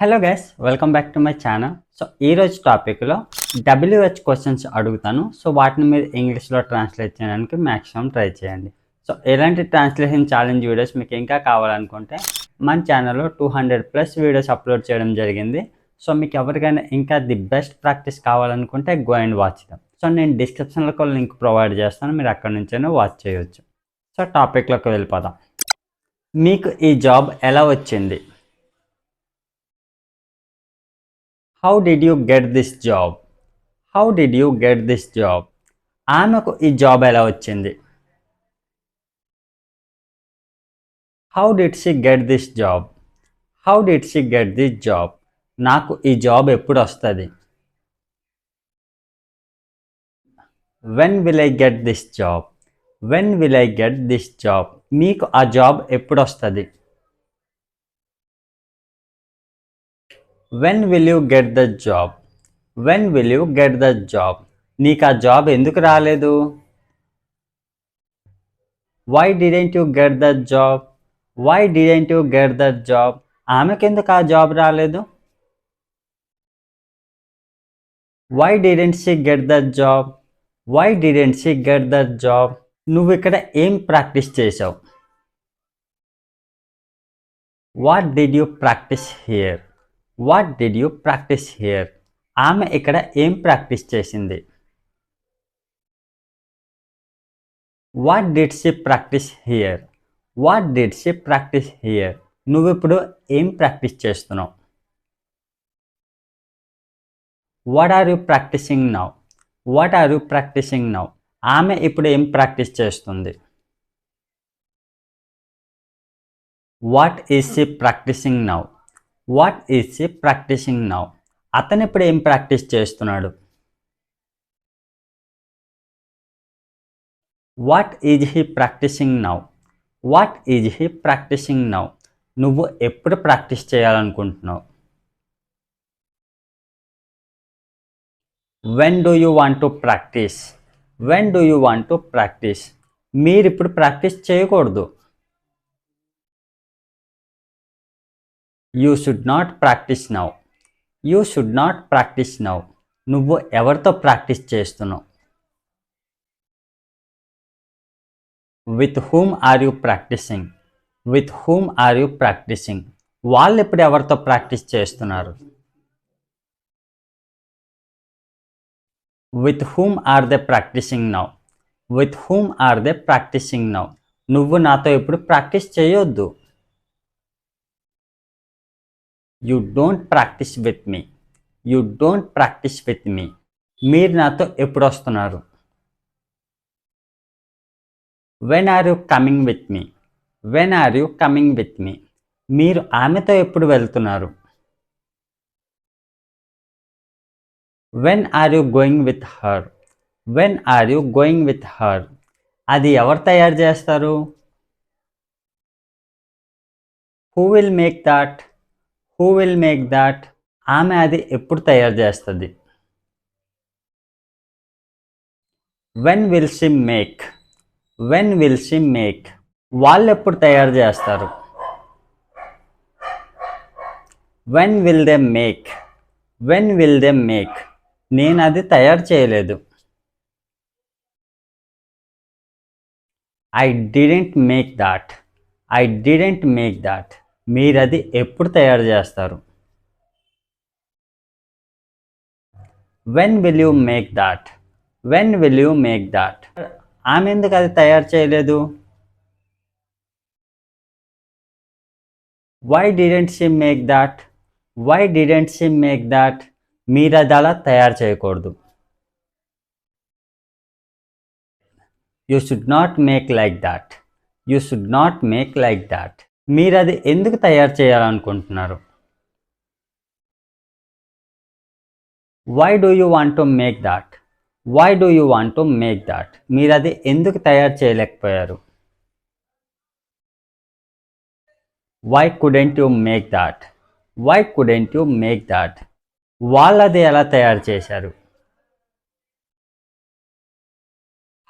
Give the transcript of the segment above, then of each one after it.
Hello guys, welcome back to my channel. So ఈరోజు టాపిక్లో WH questions అడుగుతాను. So వాటిని మీరు ఇంగ్లీష్లో ట్రాన్స్లేట్ చేయడానికి మ్యాక్సిమం ట్రై చేయండి. సో ఎలాంటి ట్రాన్స్లేషన్ ఛాలెంజ్ వీడియోస్ మీకు ఇంకా కావాలనుకుంటే మన ఛానల్లో 200+ వీడియోస్ అప్లోడ్ చేయడం జరిగింది. సో మీకు ఎవరికైనా ఇంకా ది బెస్ట్ ప్రాక్టీస్ కావాలనుకుంటే go and watch dum. So నేను డిస్క్రిప్షన్లో ఒక లింక్ ప్రొవైడ్ చేస్తాను, మీరు అక్కడి నుంచైనా వాచ్ చేయొచ్చు. సో టాపిక్లోకి వెళ్ళిపోదాం. మీకు ఈ జాబ్ ఎలా వచ్చింది? How did you get this job? How did you get this job? ఆమెకు ఈ జాబ్ ఎలా వచ్చింది? How did she get this job? How did she get this job? నాకు ఈ జాబ్ ఎప్పుడు వస్తుంది? When will I get this job? When will I get this job? మీకు ఆ జాబ్ ఎప్పుడు వస్తుంది? When will you get the job? When will you get the job? నీకు ఆ జాబ్ ఎందుకు రాలేదు? Why didn't you get the job? Why didn't you get the job? ఆమెకెందుకు ఆ job రాలేదు? Why didn't she get the job? Why didn't she get the job? నువ్వు ఇక్కడ ఏం practice చేసావు? What did you practice here? What did you practice here? ఆమె ఇక్కడ ఏం practice చేసింది? What did she practice here? What did she practice here? నువ్వు ఇప్పుడు ఏం ప్రాక్టీస్ చేస్తున్నావు? What are you practicing now? What are you practicing now? ఆమె ఇప్పుడు ఏం ప్రాక్టీస్ చేస్తుంది? What is she practicing now? What is she practicing now? అతను ఇప్పుడు ఏం ప్రాక్టీస్ చేస్తున్నాడు? What is he practicing now? What is he practicing now? నువ్వు ఎప్పుడు ప్రాక్టీస్ చేయాలనుకుంటున్నావు? When do you want to practice? When do you want to practice? మీరు ఇప్పుడు practice చేయకూడదు. You should not practice now. You should not practice now. నువ్వు ఎవరితో practice చేస్తున్నావు? With whom are you practicing? With whom are you practicing? వాళ్ళు ఇప్పుడు ఎవరితో practice చేస్తున్నారు? With whom are they practicing now? With whom are they practicing now? నువ్వు నాతో ఇప్పుడు ప్రాక్టీస్ చేయొద్దు. You don't practice with me. You don't practice with me. మీరు నాతో ఎప్పుడు వస్తున్నారు? When are you coming with me? When are you coming with me? మీరు ఆమెతో ఎప్పుడు వెళ్తున్నారు? When are you going with her? When are you going with her? అది ఎవరు తయారు చేస్తారు? Who will make that? Who will make that? ఆమె అది ఎప్పుడు తయారు చేస్తుంది? When will she make? When will she make? వాళ్ళు ఎప్పుడు తయారు చేస్తారు? When will they make? When will they make? నేను అది తయారు చేయలేదు. I didn't make that. I didn't make that. మీరు అది ఎప్పుడు తయారు చేస్తారు? When will you make that? When will you make that? ఆమె ఎందుకు అది తయారు చేయలేదు? Why didn't she make that? Why didn't she make that? మీరు అది అలా తయారు చేయకూడదు. You should not make like that. You should not make like that. మీరు అది ఎందుకు తయారు చేయాలనుకుంటున్నారు? Why do you want to make that? Why do you want to make that? మీరు అది ఎందుకు తయారు చేయలేకపోయారు? Why couldn't you make that? Why couldn't you make that? వాళ్ళది ఎలా తయారు చేశారు?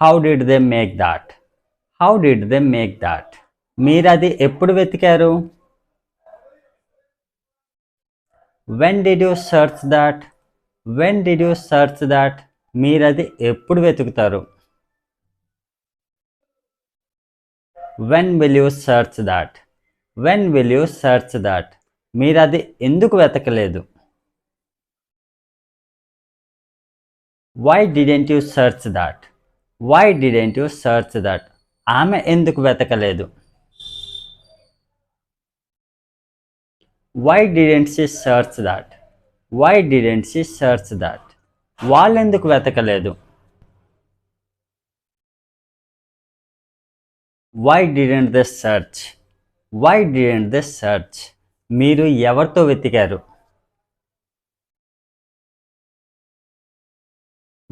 How did they make that? How did they make that? మీరు అది ఎప్పుడు వెతికారు? When did you search that? When did you search that? మీరు అది ఎప్పుడు వెతుకుతారు? When will you search that? When will you search that? మీరు అది ఎందుకు వెతకలేదు? Why didn't you search that? Why didn't you search that? ఆమె ఎందుకు వెతకలేదు? Why didn't she search that? Why didn't she search that? వాళ్ళు ఎందుకు వెతకలేదు? Why didn't they search? Why didn't they search? మీరు ఎవరితో వెతికారు?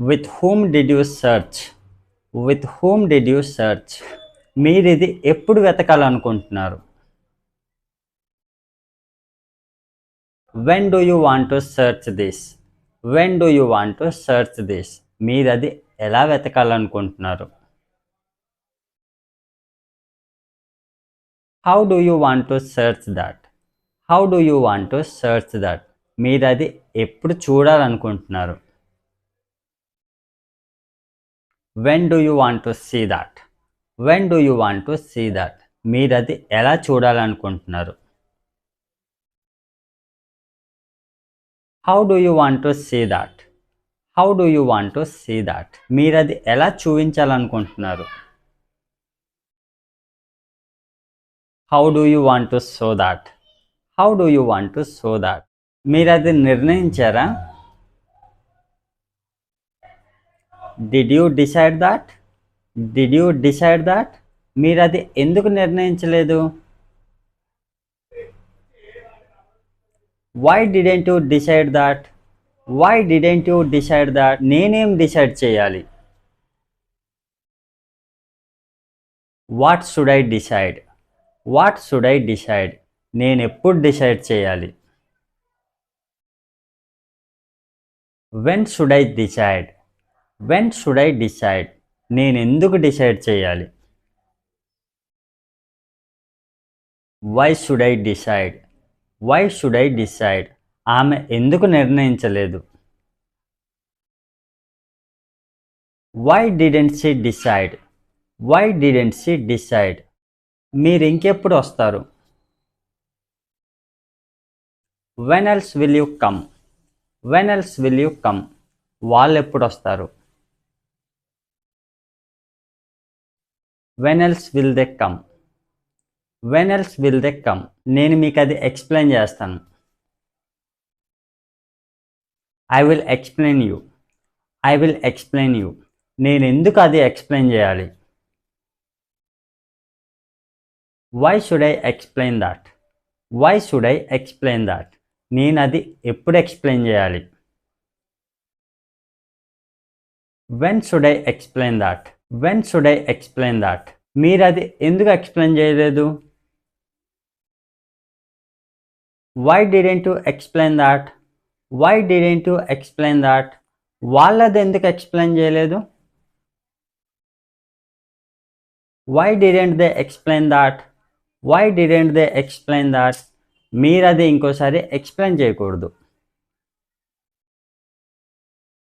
With whom did you search? With whom did you search? మీరు ఇది ఎప్పుడు వెతకాలనుకుంటున్నారు? When do you want to search this? When do you want to search this? మీరు అది ఎలా వెతకాలనుకుంటున్నారు? How do you want to search that? How do you want to search that? మీరు అది ఎప్పుడు చూడాలనుకుంటున్నారు? When do you want to see that? When do you want to see that? మీరు అది ఎలా చూడాలనుకుంటున్నారు? How do you want to see that? How do you want to see that? మీరు అది ఎలా చూపించాలనుకుంటున్నారు? How do you want to show that? How do you want to show that? మీరు అది నిర్ణయించారా? Did you decide that? Did you decide that? మీరు అది ఎందుకు నిర్ణయించలేదు? Why didn't you decide that? Why didn't you decide that? నేనేం decide చేయాలి? What should I decide? What should I decide? నేను ఎప్పుడు డిసైడ్ చేయాలి? When should I decide? When should I decide? నేను ఎందుకు డిసైడ్ చేయాలి? Why should I decide? Why should I decide? ఆమె ఎందుకు నిర్ణయించలేదు? Why didn't she decide? Why didn't she decide? మీరు ఇంకెప్పుడు వస్తారు? When else will you come? When else will you come? వాళ్ళు ఎప్పుడు వస్తారు? When else will they come? When else will they come? నేను మీకు అది ఎక్స్ప్లెయిన్ చేస్తాను. I will explain you. I will explain you. నేను ఎందుకు అది ఎక్స్ప్లెయిన్ చేయాలి? Why should I explain that? Why should I explain that? నేను అది ఎప్పుడు ఎక్స్ప్లెయిన్ చేయాలి? When should I explain that? When should I explain that? మీరు అది ఎందుకు ఎక్స్ప్లెయిన్ చేయలేదు? Why didn't you explain that? Why didn't you explain that? వాళ్ళది ఎందుకు ఎక్స్ప్లెయిన్ చేయలేదు? Why didn't they explain that? Why didn't they explain that? మీరు అది ఇంకోసారి ఎక్స్ప్లెయిన్ చేయకూడదు.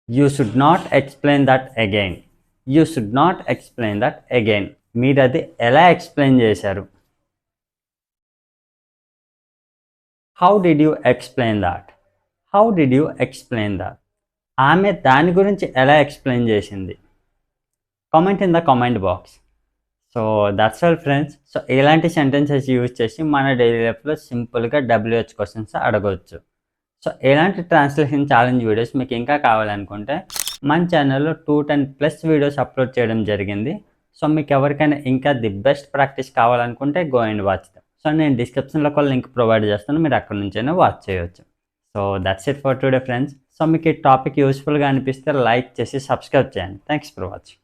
You should not explain that again. You should not explain that again. మీరు అది ఎలా ఎక్స్ప్లెయిన్ చేశారు? How did you explain that? How did you explain that? ఆమె దాని గురించి ఎలా ఎక్స్ప్లెయిన్ చేసింది? Comment in the comment box. So that's all friends. So ఇలాంటి సెంటెన్సెస్ యూజ్ చేసి మన డైలీ లైఫ్లో సింపుల్గా WH క్వశ్చన్స్ అడగవచ్చు. సో ఇలాంటి ట్రాన్స్లేషన్ ఛాలెంజ్ వీడియోస్ మీకు ఇంకా కావాలనుకుంటే మన ఛానల్లో 210+ వీడియోస్ అప్లోడ్ చేయడం జరిగింది. సో మీకు ఎవరికైనా ఇంకా ది బెస్ట్ ప్రాక్టీస్ కావాలనుకుంటే go and watch them. So నేను డిస్క్రిప్షన్లో కూడా లింక్ ప్రొవైడ్ చేస్తాను, మీరు అక్కడ నుంచైనా వాచ్ చేయవచ్చు. So that's it for today friends. So మీకు ఈ టాపిక్ యూస్ఫుల్గా అనిపిస్తే లైక్ చేసి సబ్స్క్రైబ్ చేయండి. Thanks for watching.